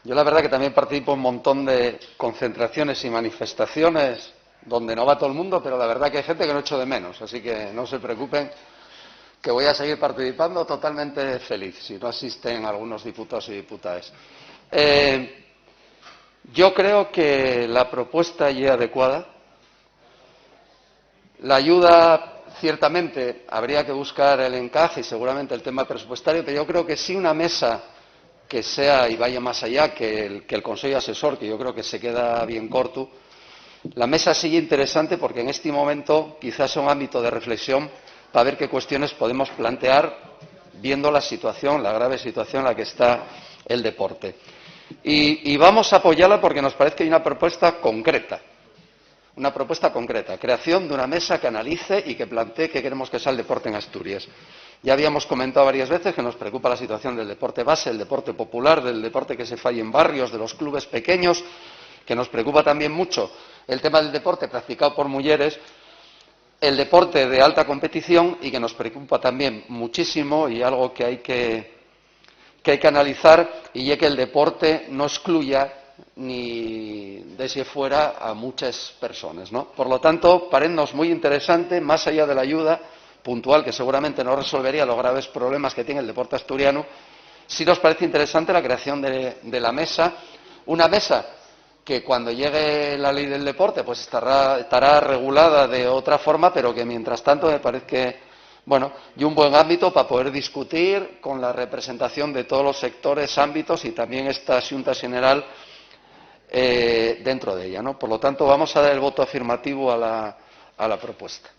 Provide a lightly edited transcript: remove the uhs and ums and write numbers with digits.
Yo la verdad que también participo en un montón de concentraciones y manifestaciones donde no va todo el mundo, pero la verdad que hay gente que no echo de menos, así que no se preocupen, que voy a seguir participando totalmente feliz, si no asisten algunos diputados y diputadas. Yo creo que la propuesta allí es adecuada. La ayuda, ciertamente, habría que buscar el encaje y seguramente el tema presupuestario, pero yo creo que sí una mesa que sea y vaya más allá que el Consejo Asesor, que yo creo que se queda bien corto. La mesa sigue interesante porque en este momento quizás es un ámbito de reflexión para ver qué cuestiones podemos plantear viendo la situación, la grave situación en la que está el deporte. Y vamos a apoyarla porque nos parece que hay una propuesta concreta. Una propuesta concreta, creación de una mesa que analice y que plantee qué queremos que sea el deporte en Asturias. Ya habíamos comentado varias veces que nos preocupa la situación del deporte base, el deporte popular, del deporte que se falla en barrios, de los clubes pequeños, que nos preocupa también mucho el tema del deporte practicado por mujeres, el deporte de alta competición y que nos preocupa también muchísimo y algo que hay que analizar y es que el deporte no excluya ni deje fuera a muchas personas, ¿no? Por lo tanto, paréndonos muy interesante, más allá de la ayuda puntual, que seguramente no resolvería los graves problemas que tiene el deporte asturiano, sí nos parece interesante la creación de la mesa, una mesa que cuando llegue la ley del deporte pues estará regulada de otra forma, pero que mientras tanto me parece que y un buen ámbito para poder discutir con la representación de todos los sectores, ámbitos y también esta Xunta General dentro de ella, ¿no? Por lo tanto, vamos a dar el voto afirmativo a la propuesta.